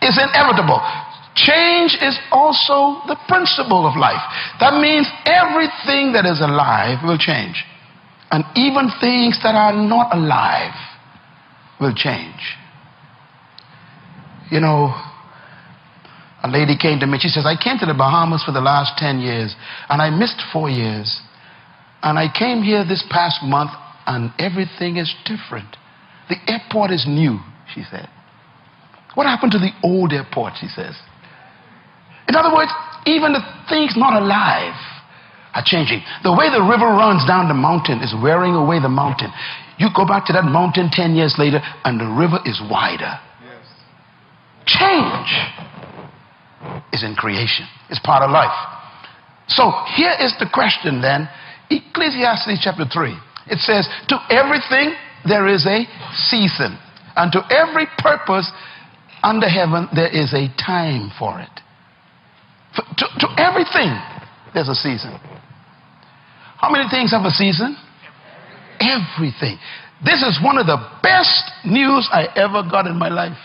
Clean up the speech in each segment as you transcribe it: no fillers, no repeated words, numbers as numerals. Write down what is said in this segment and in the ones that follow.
is inevitable. Change is also the principle of life. That means everything that is alive will change. And even things that are not alive will change. You know, a lady came to me. She says, I came to the Bahamas for the last 10 years, and I missed 4 years. And I came here this past month, and everything is different. The airport is new, she said. What happened to the old airport, she says. In other words, even the things not alive are changing. The way the river runs down the mountain is wearing away the mountain. You go back to that mountain 10 years later, and the river is wider. Yes. Change is in creation. It's part of life. So here is the question then. Ecclesiastes chapter 3. It says, to everything there is a season, and to every purpose under heaven there is a time for it. To everything there's a season. How many things have a season? Everything. This is one of the best news I ever got in my life.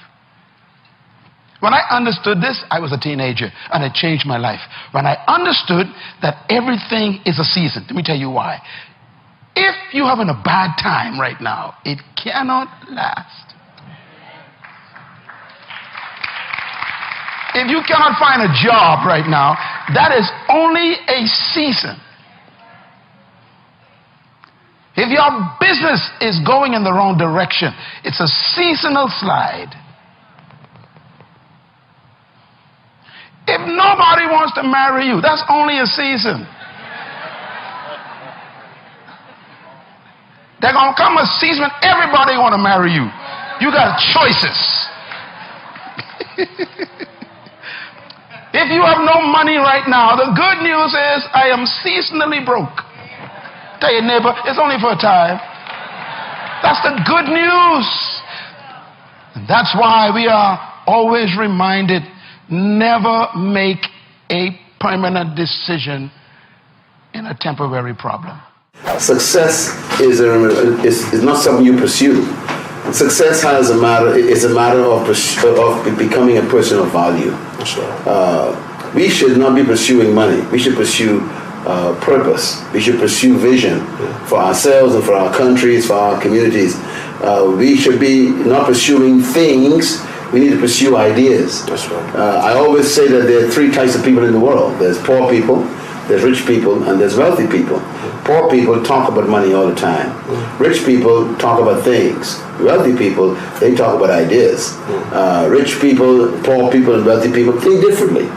When I understood this, I was a teenager, and it changed my life. When I understood that everything is a season, let me tell you why. If you're having a bad time right now, it cannot last. If you cannot find a job right now, that is only a season. If your business is going in the wrong direction, it's a seasonal slide. If nobody wants to marry you, that's only a season. There's going to come a season when everybody want to marry you. You got choices. If you have no money right now, the good news is I am seasonally broke. Tell your neighbor, it's only for a time. That's the good news. And that's why we are always reminded, never make a permanent decision in a temporary problem. Success is not something you pursue. Success is a matter of becoming a person of value. Sure. We should not be pursuing money. We should pursue purpose. We should pursue vision for ourselves and for our countries, for our communities. We should be not pursuing things. We need to pursue ideas. That's right. I always say that there are 3 types of people in the world. There's poor people, there's rich people, and there's wealthy people. Poor people talk about money all the time. Rich people talk about things. Wealthy people, they talk about ideas. Rich people, poor people, and wealthy people think differently.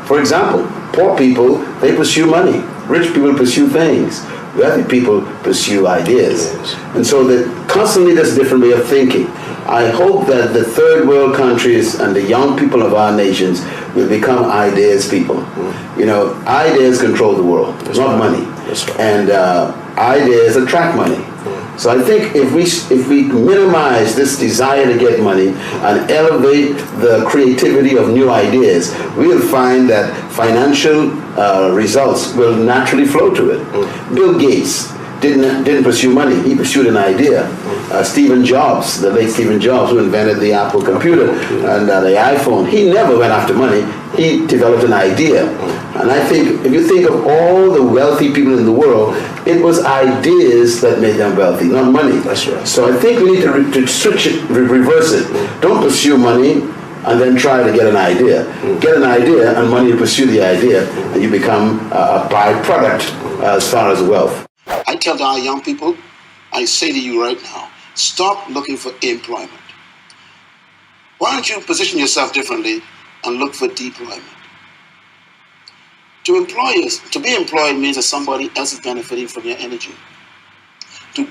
For example, poor people, they pursue money. Rich people pursue things. Wealthy people pursue ideas. And so constantly there's a different way of thinking. I hope that the third world countries and the young people of our nations will become ideas people. You know, ideas control the world, not money. And ideas attract money. So I think if we minimize this desire to get money and elevate the creativity of new ideas, we'll find that financial results will naturally flow to it. Bill Gates didn't pursue money. He pursued an idea. Stephen Jobs, the late Stephen Jobs, who invented the Apple computer and the iPhone, he never went after money. He developed an idea. And I think if you think of all the wealthy people in the world, it was ideas that made them wealthy, not money. That's right. So I think we need to switch it, reverse it. Don't pursue money and then try to get an idea. Get an idea and money to pursue the idea, and you become a byproduct as far as wealth. I tell our young people, I say to you right now, stop looking for employment. Why don't you position yourself differently and look for deployment? To be employed means that somebody else is benefiting from your energy. To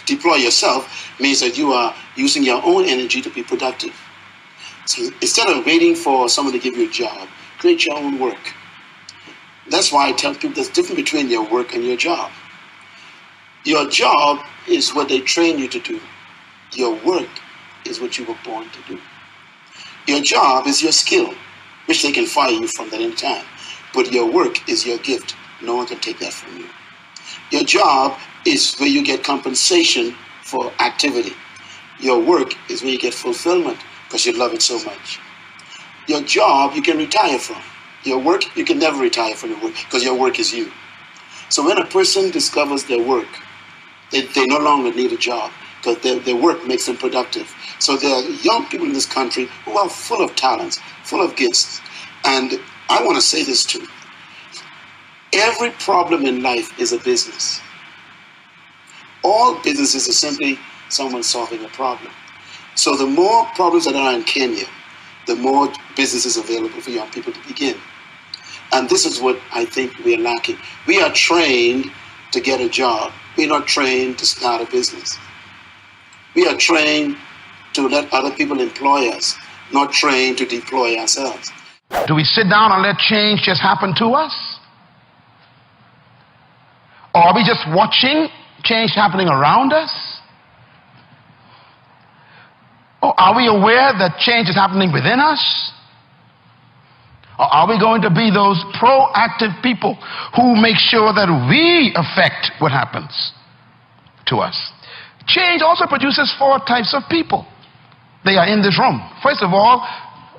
deploy yourself means that you are using your own energy to be productive. So instead of waiting for someone to give you a job, create your own work. That's why I tell people there's a difference between your work and your job. Your job is what they train you to do. Your work is what you were born to do. Your job is your skill, which they can fire you from at any time. But your work is your gift. No one can take that from you. Your job is where you get compensation for activity. Your work is where you get fulfillment because you love it so much. Your job, you can retire from. Your work, you can never retire from your work because your work is you. So when a person discovers their work, they no longer need a job because their work makes them productive. So there are young people in this country who are full of talents, full of gifts. And I want to say this too. Every problem in life is a business. All businesses are simply someone solving a problem. So the more problems that are in Kenya, the more businesses available for young people to begin. And this is what I think we are lacking. We are trained to get a job. We're not trained to start a business. We are trained to let other people employ us, not trained to deploy ourselves. Do we sit down and let change just happen to us? Or are we just watching change happening around us? Or are we aware that change is happening within us? Or are we going to be those proactive people who make sure that we affect what happens to us? Change also produces 4 types of people. They are in this room. First of all,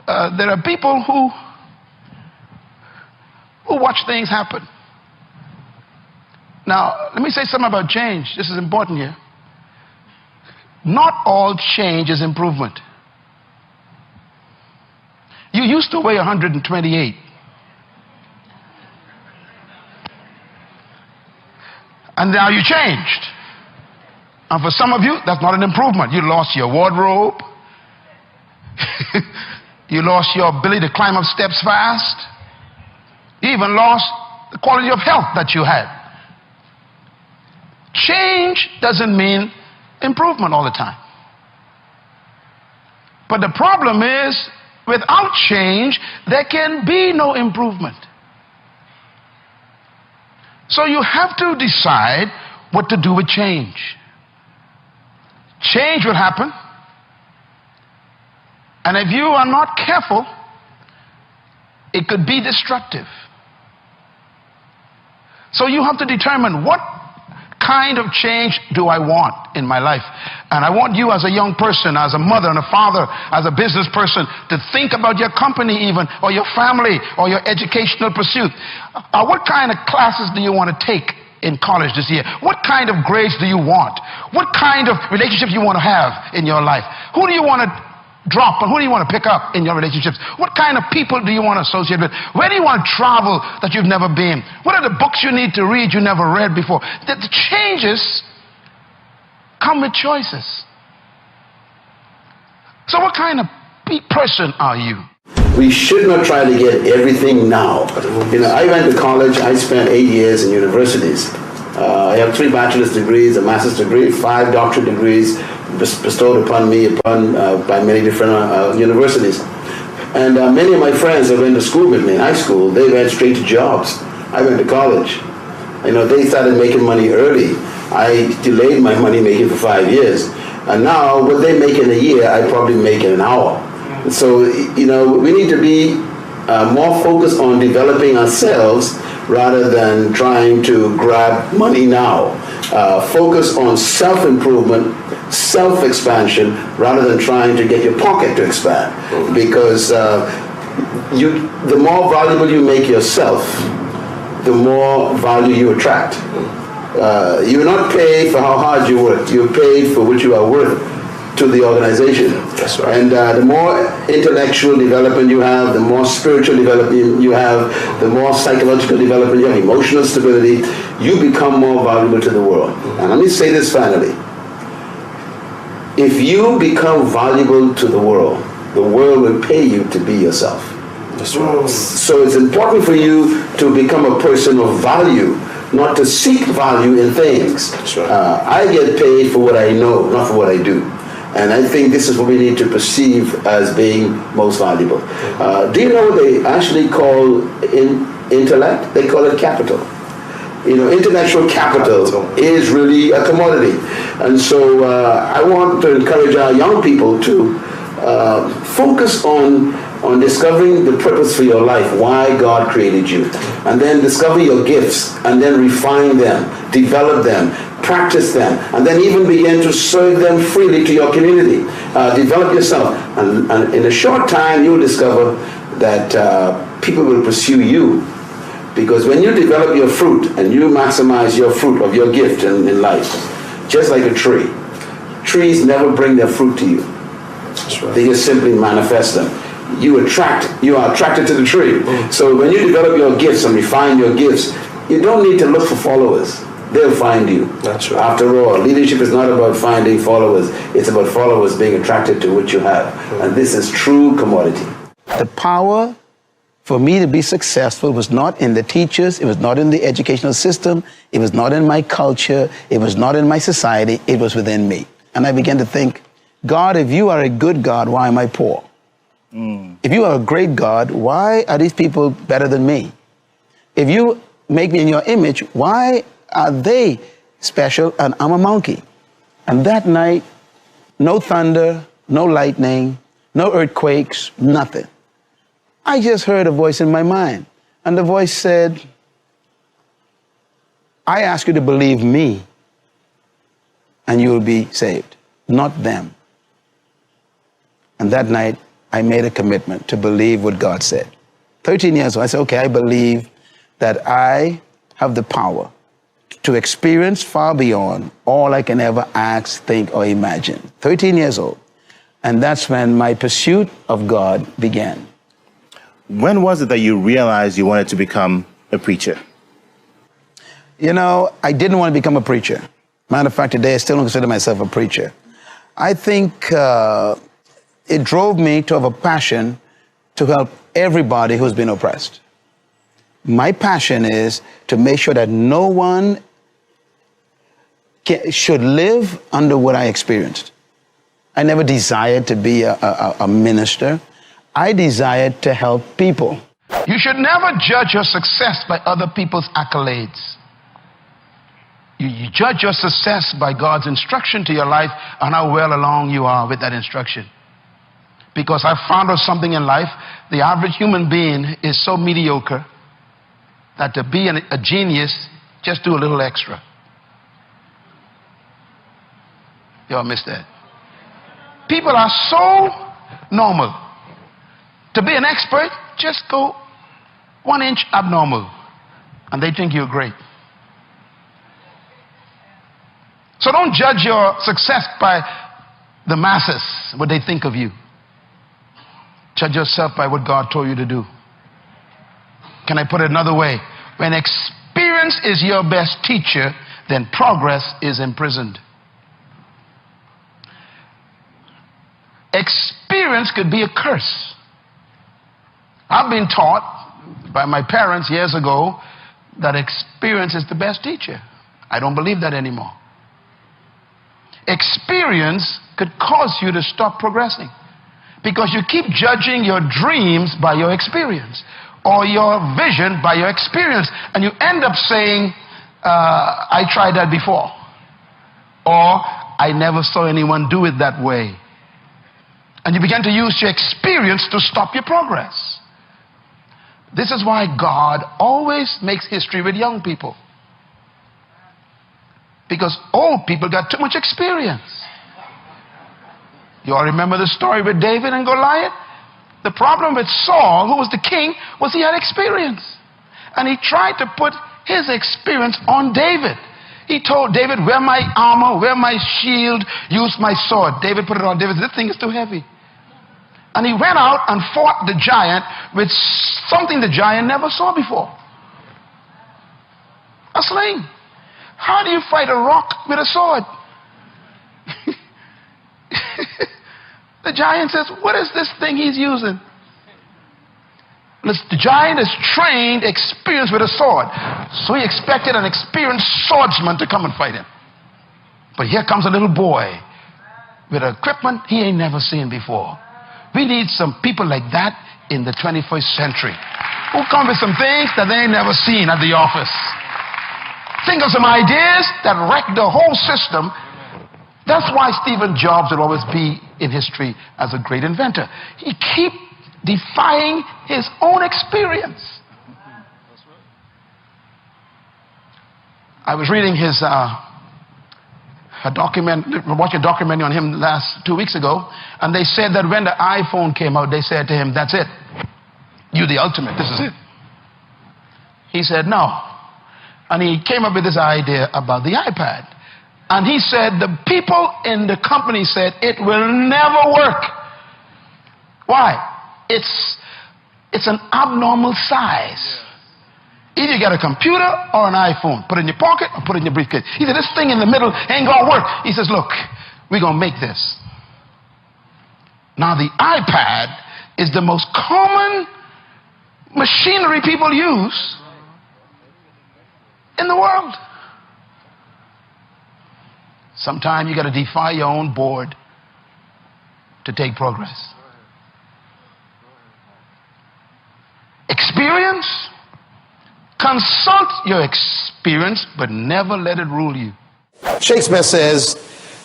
there are people who watch things happen. Now, let me say something about change. This is important here. Not all change is improvement. You used to weigh 128. And now you changed. And for some of you, that's not an improvement. You lost your wardrobe. You lost your ability to climb up steps fast. You even lost the quality of health that you had. Change doesn't mean improvement all the time. But the problem is, without change, there can be no improvement. So you have to decide what to do with change. Change will happen. And if you are not careful, it could be destructive. So you have to determine what kind of change do I want in my life. And I want you as a young person, as a mother and a father, as a business person, to think about your company even, or your family, or your educational pursuit. What kind of classes do you want to take in college this year? What kind of grades do you want? What kind of relationships you want to have in your life? Who do you want to drop and who do you want to pick up in your relationships? What kind of people do you want to associate with? Where do you want to travel that you've never been? What are the books you need to read you never read before? The changes come with choices. So what kind of person are you? We should not try to get everything now. I went to college. I spent 8 years in universities. I have 3 bachelor's degrees, a master's degree, 5 doctorate degrees bestowed upon me by many different universities. And many of my friends that went to school with me in high school, they went straight to jobs. I went to college. They started making money early. I delayed my money making for 5 years. And now what they make in a year, I probably make in an hour. So, we need to be more focused on developing ourselves rather than trying to grab money now. Focus on self-improvement, self-expansion, rather than trying to get your pocket to expand. Because the more valuable you make yourself, the more value you attract. You're not paid for how hard you work. You're paid for what you are worth to the organization. That's right. And the more intellectual development you have, the more spiritual development you have, the more psychological development you have, emotional stability, you become more valuable to the world. And let me say this finally. If you become valuable to the world will pay you to be yourself. That's right. So it's important for you to become a person of value, not to seek value in things. That's right. I get paid for what I know, not for what I do. And I think this is what we need to perceive as being most valuable. Do you know what they actually call intellect? They call it capital. Intellectual capital is really a commodity. And so I want to encourage our young people to focus on on discovering the purpose for your life, why God created you. And then discover your gifts, and then refine them, develop them, practice them, and then even begin to serve them freely to your community. Develop yourself. And in a short time, you'll discover that people will pursue you. Because when you develop your fruit and you maximize your fruit of your gift in life, just like a tree, trees never bring their fruit to you. That's right. They just simply manifest them. You are attracted to the tree. So when you develop your gifts and refine your gifts, you don't need to look for followers. They'll find you. That's right. After all, leadership is not about finding followers. It's about followers being attracted to what you have. And this is true commodity. The power for me to be successful was not in the teachers, it was not in the educational system, it was not in my culture, it was not in my society, it was within me. And I began to think, God, if you are a good God, why am I poor? If you are a great God, why are these people better than me? If you make me in your image, why are they special and I'm a monkey? And that night, no thunder, no lightning, no earthquakes, nothing. I just heard a voice in my mind. And the voice said, I ask you to believe me and you will be saved, not them. And that night, I made a commitment to believe what God said. 13 years old, I said, okay, I believe that I have the power to experience far beyond all I can ever ask, think, or imagine. 13 years old. And that's when my pursuit of God began. When was it that you realized you wanted to become a preacher? You know, I didn't want to become a preacher. Matter of fact, today I still don't consider myself a preacher. I think it drove me to have a passion to help everybody who's been oppressed. My passion is to make sure that no one should live under what I experienced. I never desired to be a minister. I desired to help people. You should never judge your success by other people's accolades. You judge your success by God's instruction to your life and how well along you are with that instruction. Because I found out something in life, the average human being is so mediocre that to be a genius, just do a little extra. Y'all missed that. People are so normal. To be an expert, just go 1 inch abnormal, and they think you're great. So don't judge your success by the masses, what they think of you. Judge yourself by what God told you to do. Can I put it another way? When experience is your best teacher, then progress is imprisoned. Experience could be a curse. I've been taught by my parents years ago that experience is the best teacher. I don't believe that anymore. Experience could cause you to stop progressing because you keep judging your dreams by your experience or your vision by your experience, and you end up saying, I tried that before, or I never saw anyone do it that way. And you begin to use your experience to stop your progress. This is why God always makes history with young people. Because old people got too much experience. You all remember the story with David and Goliath? The problem with Saul, who was the king, was he had experience. And he tried to put his experience on David. He told David, wear my armor, wear my shield, use my sword. David put it on. David said, this thing is too heavy. And he went out and fought the giant with something the giant never saw before. A sling. How do you fight a rock with a sword? The giant says, what is this thing he's using? The giant is trained, experienced with a sword. So he expected an experienced swordsman to come and fight him. But here comes a little boy with equipment he ain't never seen before. We need some people like that in the 21st century who come with some things that they ain't never seen at the office. Think of some ideas that wreck the whole system. That's why Steve Jobs will always be in history as a great inventor. He keep defying his own experience. I was reading his watching a documentary on him 2 weeks ago, and they said that when the iPhone came out, they said to him, "That's it. You the ultimate. This is it." He said, "No." And he came up with this idea about the iPad. And he said the people in the company said it will never work. Why? It's an abnormal size. Either you get a computer or an iPhone. Put it in your pocket or put it in your briefcase. He said, this thing in the middle ain't going to work. He says, look, we're going to make this. Now, the iPad is the most common machinery people use in the world. Sometimes you got to defy your own board to take progress. Experience. Consult your experience, but never let it rule you. Shakespeare says,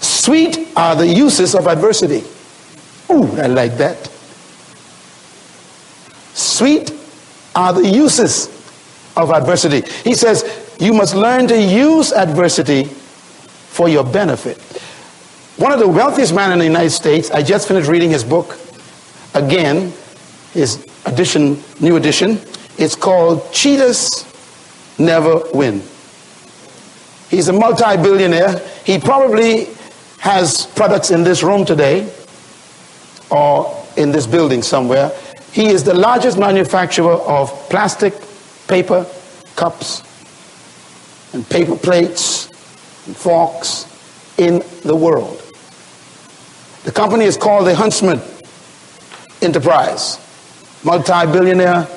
sweet are the uses of adversity. Ooh, I like that. Sweet are the uses of adversity. He says, you must learn to use adversity for your benefit. One of the wealthiest men in the United States, I just finished reading his book again, his edition, new edition. It's called Cheaters Never Win. He's a multi-billionaire. He probably has products in this room today or in this building somewhere. He is the largest manufacturer of plastic, paper, cups, and paper plates, and forks in the world. The company is called the Huntsman Enterprise. Multi-billionaire.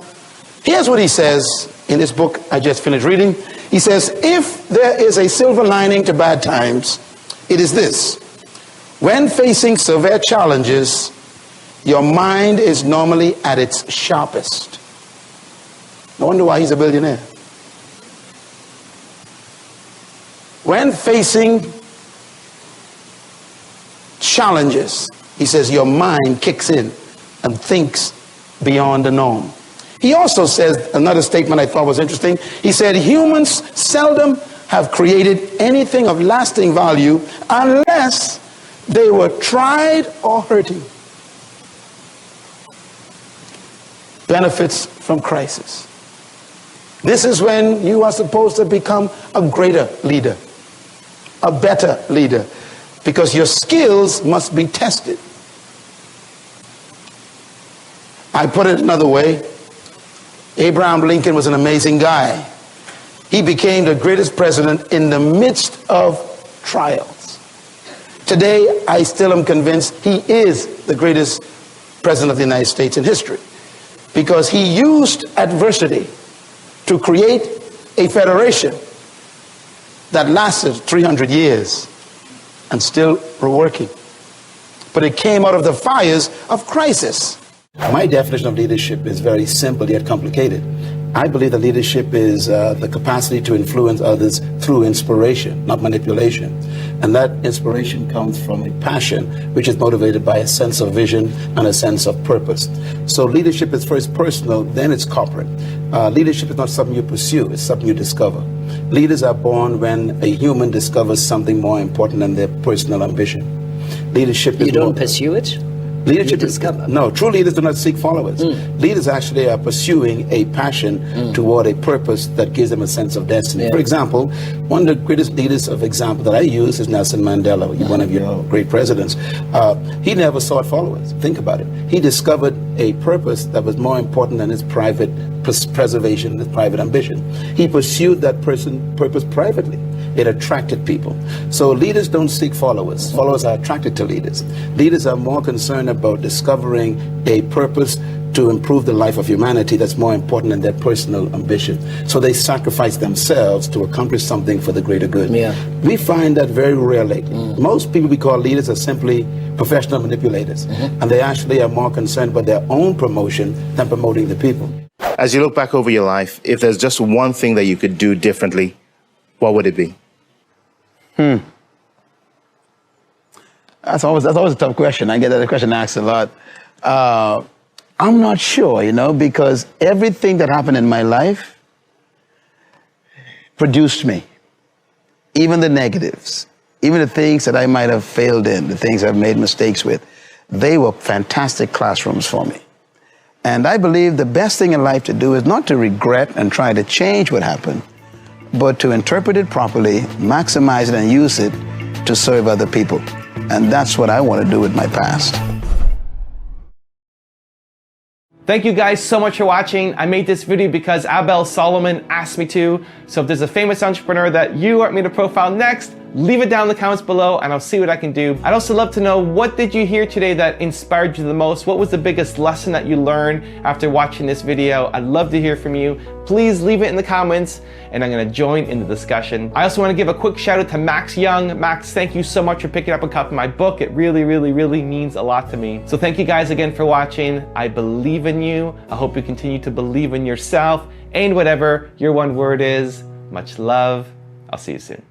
Here's what he says in this book I just finished reading. He says, if there is a silver lining to bad times, it is this. When facing severe challenges, your mind is normally at its sharpest. No wonder why he's a billionaire. When facing challenges, he says, your mind kicks in and thinks beyond the norm. He also says, another statement I thought was interesting, he said, humans seldom have created anything of lasting value unless they were tried or hurting. Benefits from crisis. This is when you are supposed to become a greater leader, a better leader, because your skills must be tested. I put it another way. Abraham Lincoln was an amazing guy. He became the greatest president in the midst of trials. Today, I still am convinced he is the greatest president of the United States in history, because he used adversity to create a federation that lasted 300 years and still were working. But it came out of the fires of crisis. My definition of leadership is very simple yet complicated. I believe that leadership is the capacity to influence others through inspiration, not manipulation. And that inspiration comes from a passion which is motivated by a sense of vision and a sense of purpose. So leadership is first personal, then it's corporate. Leadership is not something you pursue, it's something you discover. Leaders are born when a human discovers something more important than their personal ambition. Leadership is You don't pursue it? Leadership is, no, true leaders do not seek followers. Leaders actually are pursuing a passion toward a purpose that gives them a sense of destiny. Yeah. For example, one of the greatest leaders of example that I use is Nelson Mandela, one of your great presidents. He never sought followers. Think about it. He discovered a purpose that was more important than his private preservation, his private ambition. He pursued that purpose privately. It attracted people. So leaders don't seek followers. Followers are attracted to leaders. Leaders are more concerned about discovering a purpose to improve the life of humanity that's more important than their personal ambition. So they sacrifice themselves to accomplish something for the greater good. Yeah. We find that very rare lately. Most people we call leaders are simply professional manipulators. And they actually are more concerned about their own promotion than promoting the people. As you look back over your life, if there's just one thing that you could do differently, what would it be? That's always a tough question. I get that question asked a lot. I'm not sure, you know, because everything that happened in my life produced me. Even the negatives, even the things that I might have failed in, the things I've made mistakes with, they were fantastic classrooms for me. And I believe the best thing in life to do is not to regret and try to change what happened, but to interpret it properly, maximize it, and use it to serve other people. And that's what I want to do with my past. Thank you guys so much for watching. I made this video because Abel Solomon asked me to. So if there's a famous entrepreneur that you want me to profile next, leave it down in the comments below and I'll see what I can do. I'd also love to know, what did you hear today that inspired you the most? What was the biggest lesson that you learned after watching this video? I'd love to hear from you. Please leave it in the comments and I'm gonna join in the discussion. I also wanna give a quick shout out to Max Young. Max, thank you so much for picking up a copy of my book. It really, really, really means a lot to me. So thank you guys again for watching. I believe in you. I hope you continue to believe in yourself and whatever your one word is. Much love. I'll see you soon.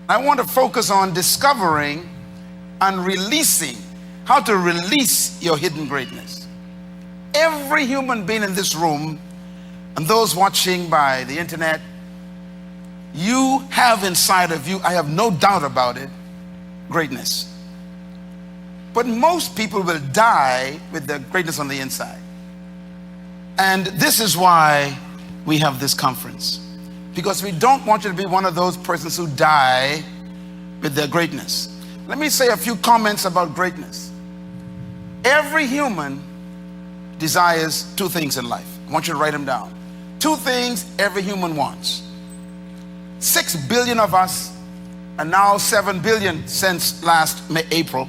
I want to focus on discovering and releasing, how to release your hidden greatness. Every human being in this room and those watching by the internet, you have inside of you, I have no doubt about it, greatness. But most people will die with their greatness on the inside. And this is why we have this conference. Because we don't want you to be one of those persons who die with their greatness. Let me say a few comments about greatness. Every human desires two things in life. I want you to write them down. Two things every human wants. 6 billion of us, and now 7 billion since last April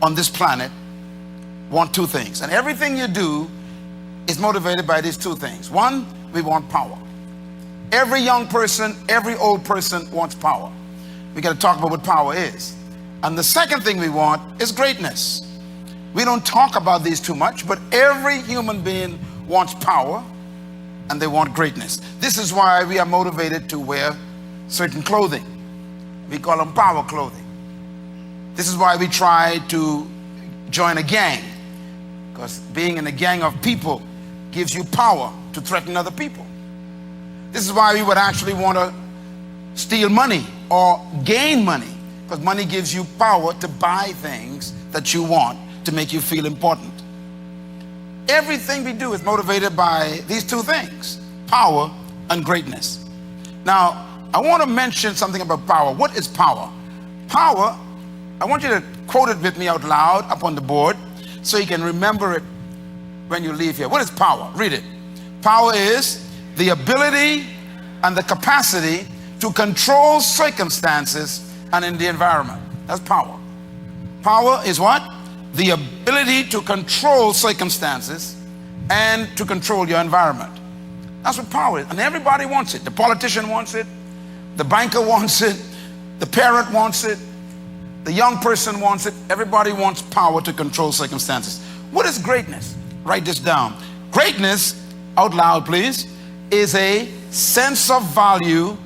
on this planet, want two things. And everything you do is motivated by these two things. One, we want power. Every young person, every old person wants power. We got to talk about what power is. And the second thing we want is greatness. We don't talk about these too much, but every human being wants power and they want greatness. This is why we are motivated to wear certain clothing. We call them power clothing. This is why we try to join a gang, because being in a gang of people gives you power to threaten other people. This is why we would actually want to steal money or gain money, because money gives you power to buy things that you want to make you feel important. Everything we do is motivated by these two things, power and greatness. Now, I want to mention something about power. What is power? Power, I want you to quote it with me out loud up on the board so you can remember it when you leave here. What is power? Read it. Power is the ability and the capacity to control circumstances and in the environment. That's power. Power is what? The ability to control circumstances and to control your environment. That's what power is. And everybody wants it. The politician wants it. The banker wants it. The parent wants it. The young person wants it. Everybody wants power to control circumstances. What is greatness? Write this down. Greatness, out loud please, is a sense of value,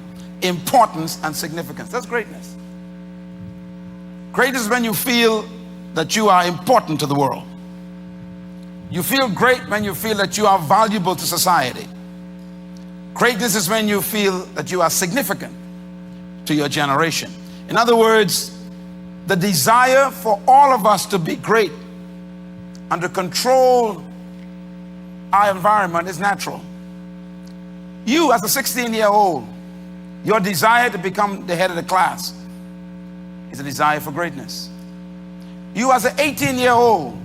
importance, and significance. That's greatness. Greatness is when you feel that you are important to the world. You feel great when you feel that you are valuable to society. Greatness is when you feel that you are significant to your generation. In other words, the desire for all of us to be great and to control our environment is natural. You, as a 16-year-old, your desire to become the head of the class is a desire for greatness. You, as an 18-year-old,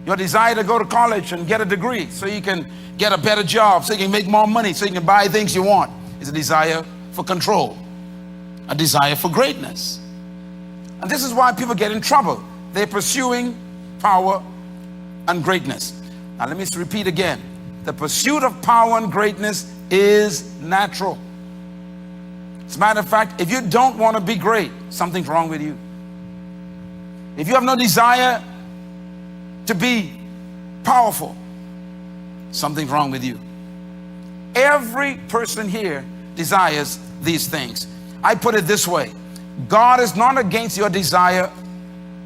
your desire to go to college and get a degree so you can get a better job, so you can make more money, so you can buy things you want, is a desire for control, a desire for greatness. And this is why people get in trouble. They're pursuing power and greatness. Now let me repeat again. The pursuit of power and greatness is natural. As a matter of fact, if you don't want to be great, something's wrong with you. If you have no desire to be powerful, something's wrong with you. Every person here desires these things. I put it this way. God is not against your desire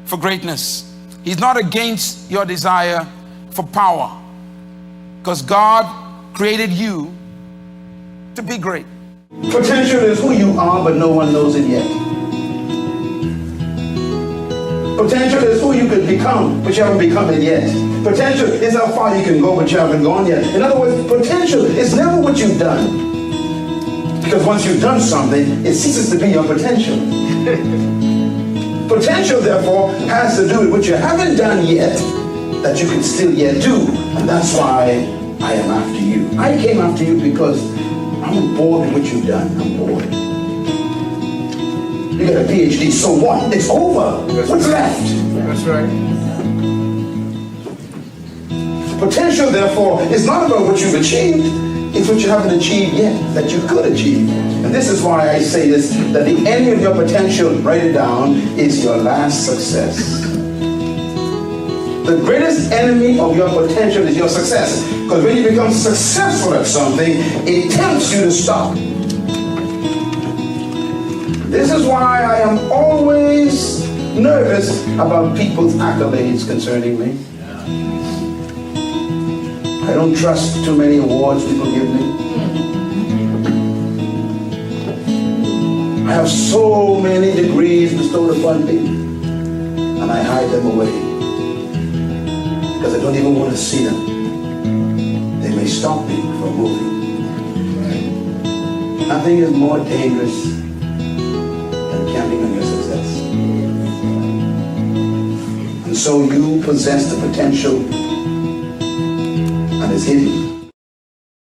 for greatness. He's not against your desire for power, because God created you to be great. Potential is who you are, but no one knows it yet. Potential is who you could become, but you haven't become it yet. Potential is how far you can go, but you haven't gone yet. In other words, potential is never what you've done. Because once you've done something, it ceases to be your potential. Potential, therefore, has to do with what you haven't done yet, that you can still yet do. And that's why I am after you. I came after you because I'm bored with what you've done. I'm bored. You got a PhD, so what? It's over. What's left? That's right. Potential, therefore, is not about what you've achieved. It's what you haven't achieved yet that you could achieve. And this is why I say this, that the enemy of your potential, write it down, is your last success. The greatest enemy of your potential is your success. Because when you become successful at something, it tempts you to stop. This is why I am always nervous about people's accolades concerning me. I don't trust too many awards people give me. I have so many degrees bestowed upon me, and I hide them away because I don't even want to see them. They may stop me from moving. Nothing is more dangerous than counting on your success. And so you possess the potential and is hidden